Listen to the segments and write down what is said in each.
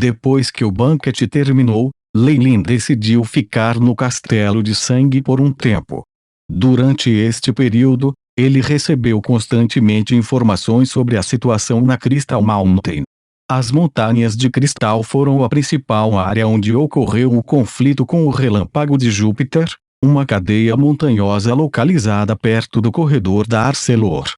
Depois que o banquete terminou, Lei Lin decidiu ficar no Castelo de Sangue por um tempo. Durante este período, ele recebeu constantemente informações sobre a situação na Crystal Mountain. As Montanhas de Cristal foram a principal área onde ocorreu o conflito com o Relâmpago de Júpiter, uma cadeia montanhosa localizada perto do corredor da Arcelor.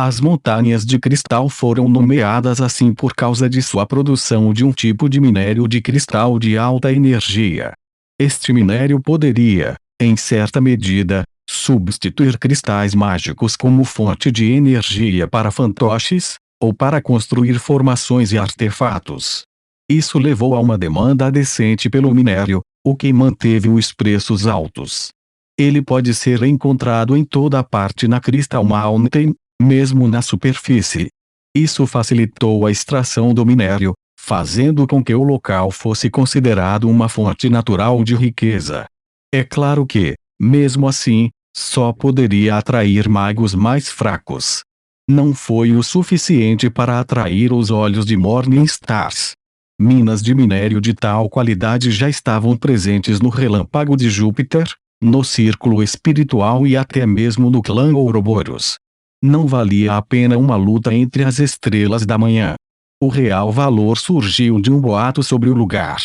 As Montanhas de Cristal foram nomeadas assim por causa de sua produção de um tipo de minério de cristal de alta energia. Este minério poderia, em certa medida, substituir cristais mágicos como fonte de energia para fantoches, ou para construir formações e artefatos. Isso levou a uma demanda decente pelo minério, o que manteve os preços altos. Ele pode ser encontrado em toda parte na Crystal Mountain, mesmo na superfície. Isso facilitou a extração do minério, fazendo com que o local fosse considerado uma fonte natural de riqueza. É claro que, mesmo assim, só poderia atrair magos mais fracos. Não foi o suficiente para atrair os olhos de Morningstars. Minas de minério de tal qualidade já estavam presentes no Relâmpago de Júpiter, no Círculo Espiritual e até mesmo no clã Ouroboros. Não valia a pena uma luta entre as estrelas da manhã. O real valor surgiu de um boato sobre o lugar.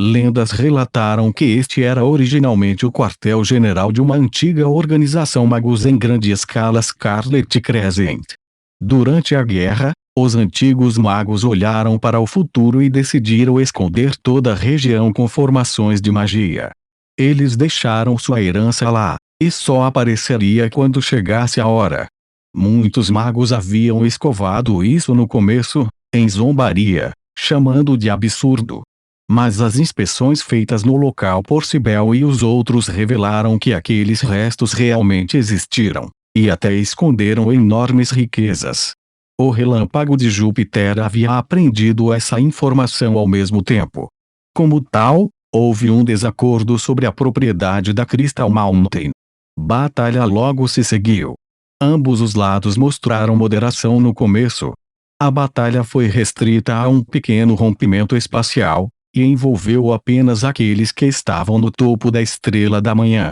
Lendas relataram que este era originalmente o quartel-general de uma antiga organização magos em grande escala Scarlet Crescent. Durante a guerra, os antigos magos olharam para o futuro e decidiram esconder toda a região com formações de magia. Eles deixaram sua herança lá, e só apareceria quando chegasse a hora. Muitos magos haviam escovado isso no começo, em zombaria, chamando de absurdo. Mas as inspeções feitas no local por Cibele e os outros revelaram que aqueles restos realmente existiram, e até esconderam enormes riquezas. O Relâmpago de Júpiter havia aprendido essa informação ao mesmo tempo. Como tal, houve um desacordo sobre a propriedade da Crystal Mountain. Batalha logo se seguiu. Ambos os lados mostraram moderação no começo. A batalha foi restrita a um pequeno rompimento espacial, e envolveu apenas aqueles que estavam no topo da Estrela da Manhã.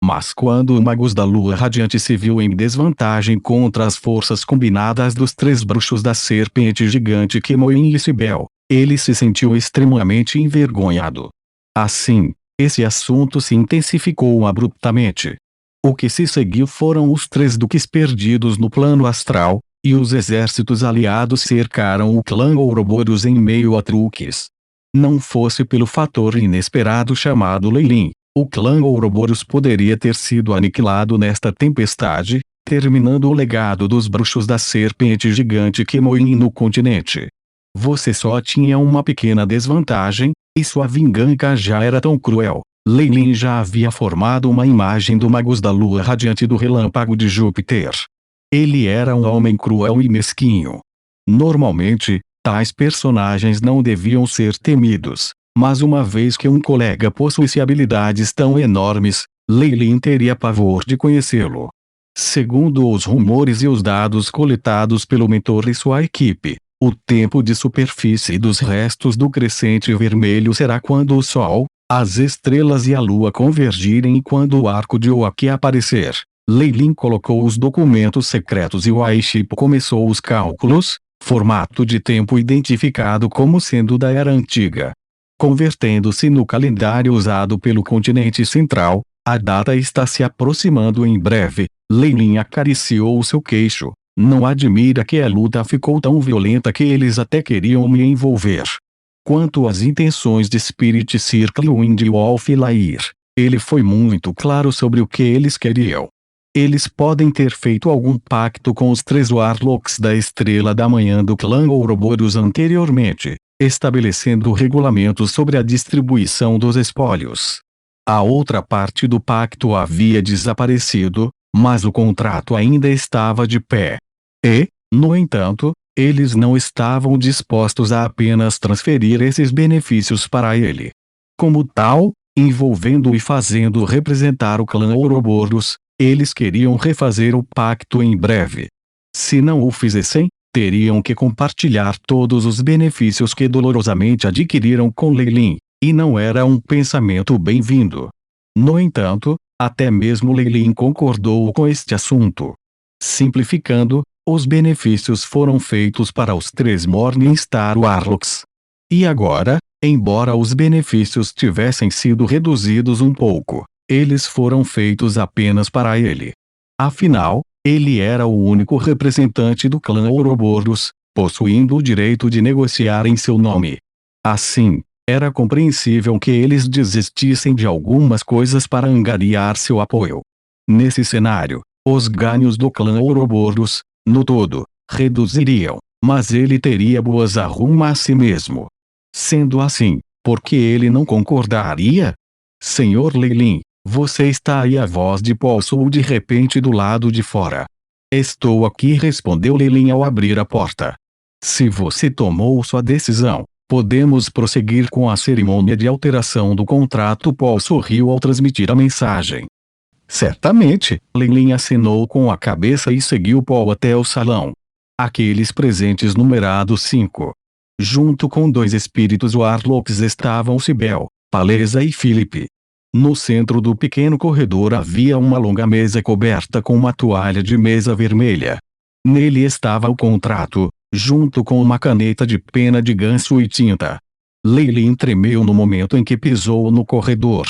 Mas quando o Magos da Lua Radiante se viu em desvantagem contra as forças combinadas dos três bruxos da Serpente Gigante Kemoin e Cibele, ele se sentiu extremamente envergonhado. Assim, esse assunto se intensificou abruptamente. O que se seguiu foram os três duques perdidos no plano astral, e os exércitos aliados cercaram o clã Ouroboros em meio a truques. Não fosse pelo fator inesperado chamado Lei Lin, o clã Ouroboros poderia ter sido aniquilado nesta tempestade, terminando o legado dos bruxos da Serpente Gigante Kemoin no continente. Você só tinha uma pequena desvantagem, e sua vingança já era tão cruel. Lei Lin já havia formado uma imagem do Magos da Lua Radiante do Relâmpago de Júpiter. Ele era um homem cruel e mesquinho. Normalmente, tais personagens não deviam ser temidos, mas uma vez que um colega possuísse habilidades tão enormes, Lei Lin teria pavor de conhecê-lo. Segundo os rumores e os dados coletados pelo mentor e sua equipe, o tempo de superfície dos restos do crescente vermelho será quando o Sol, as estrelas e a Lua convergirem e quando o arco de Oaki aparecer. Lei Lin colocou os documentos secretos e o Aiship começou os cálculos, formato de tempo identificado como sendo da Era Antiga. Convertendo-se no calendário usado pelo continente central, a data está se aproximando em breve. Lei Lin acariciou seu queixo. Não admira que a luta ficou tão violenta que eles até queriam me envolver. Quanto às intenções de Spirit Circle Wind e Wolf Lair, ele foi muito claro sobre o que eles queriam. Eles podem ter feito algum pacto com os três Warlocks da Estrela da Manhã do clã Ouroboros anteriormente, estabelecendo regulamentos sobre a distribuição dos espólios. A outra parte do pacto havia desaparecido, mas o contrato ainda estava de pé. E, no entanto, eles não estavam dispostos a apenas transferir esses benefícios para ele. Como tal, envolvendo e fazendo representar o clã Ouroboros, eles queriam refazer o pacto em breve. Se não o fizessem, teriam que compartilhar todos os benefícios que dolorosamente adquiriram com Lei Lin, e não era um pensamento bem-vindo. No entanto, até mesmo Lei Lin concordou com este assunto. Simplificando, os benefícios foram feitos para os 3 Morningstar Warlocks. E agora, embora os benefícios tivessem sido reduzidos um pouco, eles foram feitos apenas para ele. Afinal, ele era o único representante do clã Ouroboros, possuindo o direito de negociar em seu nome. Assim, era compreensível que eles desistissem de algumas coisas para angariar seu apoio. Nesse cenário, os ganhos do clã Ouroboros, no todo, reduziriam, mas ele teria boas arrumas a si mesmo. Sendo assim, por que ele não concordaria? Senhor Lei Lin, você está aí? A voz de Paul soou de repente do lado de fora. Estou aqui, respondeu Lei Lin ao abrir a porta. Se você tomou sua decisão, podemos prosseguir com a cerimônia de alteração do contrato. Paul sorriu ao transmitir a mensagem. Certamente, Lei Lin acenou com a cabeça e seguiu Paul até o salão. Aqueles presentes numerados 5. Junto com 2 espíritos Warlocks estavam Cybele, Paleza e Philip. No centro do pequeno corredor havia uma longa mesa coberta com uma toalha de mesa vermelha. Nele estava o contrato, junto com uma caneta de pena de ganso e tinta. Lei Lin tremeu no momento em que pisou no corredor.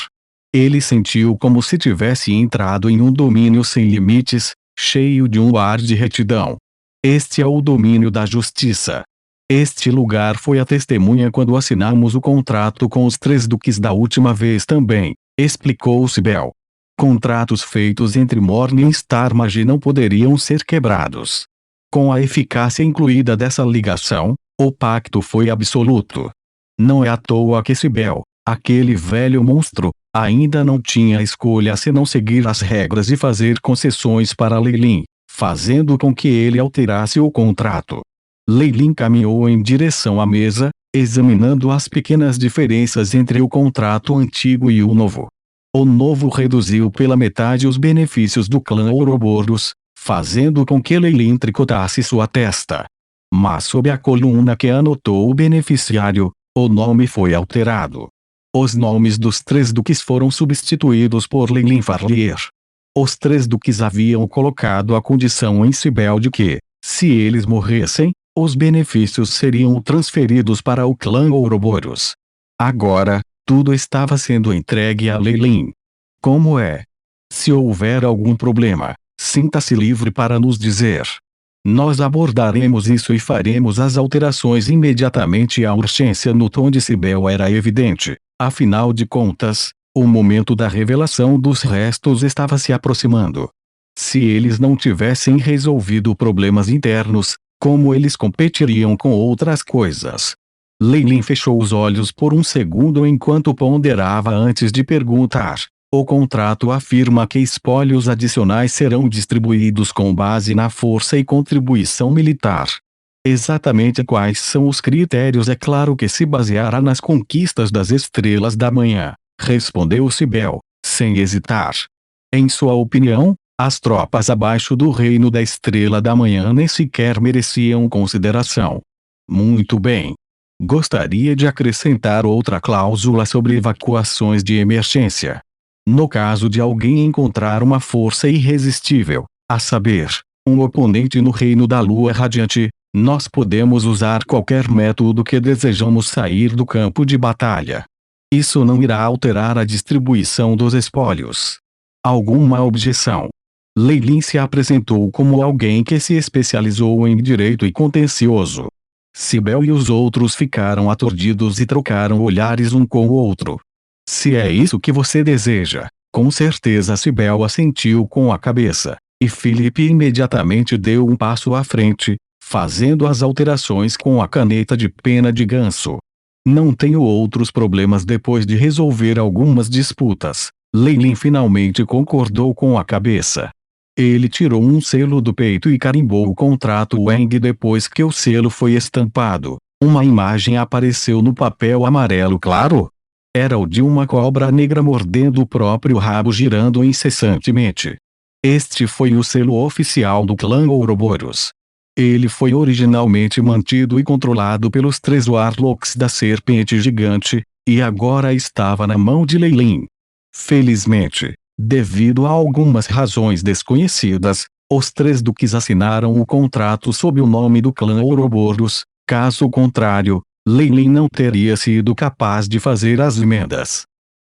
Ele sentiu como se tivesse entrado em um domínio sem limites, cheio de um ar de retidão. Este é o domínio da justiça. Este lugar foi a testemunha quando assinamos o contrato com os 3 duques da última vez também, explicou Cybele. Contratos feitos entre Morningstar Magi não poderiam ser quebrados. Com a eficácia incluída dessa ligação, o pacto foi absoluto. Não é à toa que Cybele, aquele velho monstro, ainda não tinha escolha senão seguir as regras e fazer concessões para Lei Lin, fazendo com que ele alterasse o contrato. Lei Lin caminhou em direção à mesa, examinando as pequenas diferenças entre o contrato antigo e o novo. O novo reduziu pela metade os benefícios do clã Ouroboros, fazendo com que Lei Lin tricotasse sua testa. Mas sob a coluna que anotou o beneficiário, o nome foi alterado. Os nomes dos 3 duques foram substituídos por Lei Lin Farlier. Os 3 duques haviam colocado a condição em Cybele de que, se eles morressem, os benefícios seriam transferidos para o clã Ouroboros. Agora, tudo estava sendo entregue a Lei Lin. Como é? Se houver algum problema, sinta-se livre para nos dizer. Nós abordaremos isso e faremos as alterações imediatamente. A urgência no tom de Cybele era evidente, afinal de contas, o momento da revelação dos restos estava se aproximando. Se eles não tivessem resolvido problemas internos, como eles competiriam com outras coisas? Lei Lin fechou os olhos por um segundo enquanto ponderava antes de perguntar. O contrato afirma que espólios adicionais serão distribuídos com base na força e contribuição militar. Exatamente quais são os critérios? É claro que se baseará nas conquistas das Estrelas da Manhã, respondeu Cybele, sem hesitar. Em sua opinião, as tropas abaixo do Reino da Estrela da Manhã nem sequer mereciam consideração. Muito bem. Gostaria de acrescentar outra cláusula sobre evacuações de emergência. No caso de alguém encontrar uma força irresistível, a saber, um oponente no Reino da Lua Radiante, nós podemos usar qualquer método que desejamos sair do campo de batalha. Isso não irá alterar a distribuição dos espólios. Alguma objeção? Lei Lin se apresentou como alguém que se especializou em direito e contencioso. Cybele e os outros ficaram aturdidos e trocaram olhares um com o outro. Se é isso que você deseja, com certeza. Cybele assentiu com a cabeça, e Philip imediatamente deu um passo à frente, fazendo as alterações com a caneta de pena de ganso. Não tenho outros problemas depois de resolver algumas disputas. Lei Lin finalmente concordou com a cabeça. Ele tirou um selo do peito e carimbou o contrato Wang. Depois que o selo foi estampado, uma imagem apareceu no papel amarelo claro. Era o de uma cobra negra mordendo o próprio rabo, girando incessantemente. Este foi o selo oficial do clã Ouroboros. Ele foi originalmente mantido e controlado pelos 3 Warlocks da Serpente Gigante, e agora estava na mão de Lei Lin. Felizmente, devido a algumas razões desconhecidas, os 3 duques assinaram o contrato sob o nome do clã Ouroboros. Caso contrário, Lei Lin não teria sido capaz de fazer as emendas.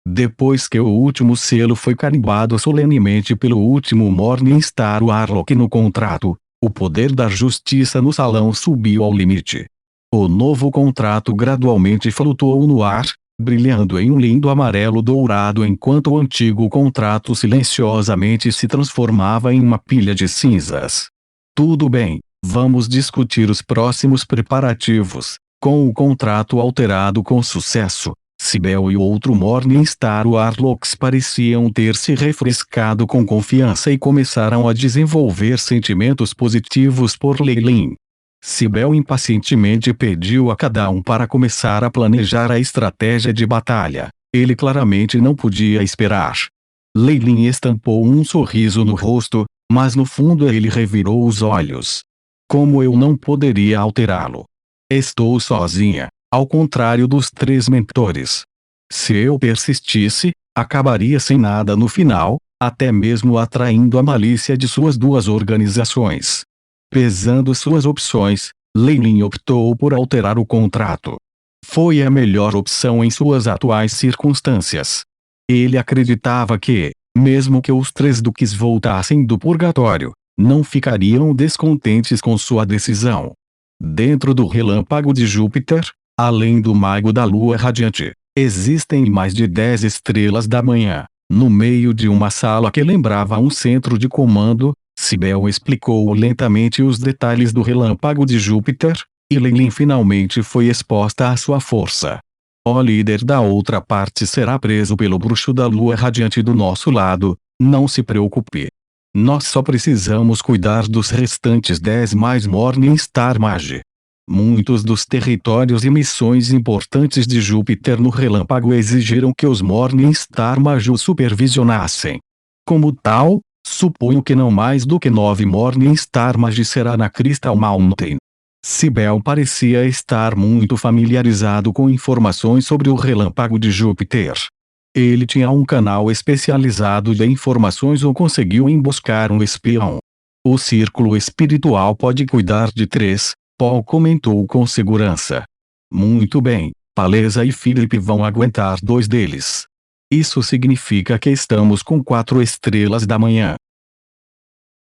Depois que o último selo foi carimbado solenemente pelo último Morningstar Warlock no contrato, o poder da justiça no salão subiu ao limite. O novo contrato gradualmente flutuou no ar, brilhando em um lindo amarelo dourado enquanto o antigo contrato silenciosamente se transformava em uma pilha de cinzas. Tudo bem, vamos discutir os próximos preparativos. Com o contrato alterado com sucesso, Cybele e outro Morningstar Warlocks pareciam ter se refrescado com confiança e começaram a desenvolver sentimentos positivos por Lei Lin. Cybele impacientemente pediu a cada um para começar a planejar a estratégia de batalha. Ele claramente não podia esperar. Lei Lin estampou um sorriso no rosto, mas no fundo ele revirou os olhos. Como eu não poderia alterá-lo? Estou sozinha, ao contrário dos 3 mentores. Se eu persistisse, acabaria sem nada no final, até mesmo atraindo a malícia de suas 2 organizações. Pesando suas opções, Lei Lin optou por alterar o contrato. Foi a melhor opção em suas atuais circunstâncias. Ele acreditava que, mesmo que os 3 duques voltassem do purgatório, não ficariam descontentes com sua decisão. Dentro do relâmpago de Júpiter, além do mago da lua radiante, existem mais de 10 estrelas da manhã. No meio de uma sala que lembrava um centro de comando, Cybele explicou lentamente os detalhes do relâmpago de Júpiter, e Lei Lin finalmente foi exposta à sua força. O líder da outra parte será preso pelo bruxo da lua radiante do nosso lado, não se preocupe. Nós só precisamos cuidar dos restantes 10 mais Morningstar Mage. Muitos dos territórios e missões importantes de Júpiter no relâmpago exigiram que os Morningstar Mage o supervisionassem. Como tal, suponho que não mais do que 9 Morningstar Mage será na Crystal Mountain. Cybele parecia estar muito familiarizado com informações sobre o relâmpago de Júpiter. Ele tinha um canal especializado de informações ou conseguiu emboscar um espião. O círculo espiritual pode cuidar de 3, Paul comentou com segurança. Muito bem, Paleza e Philip vão aguentar 2 deles. Isso significa que estamos com 4 estrelas da manhã.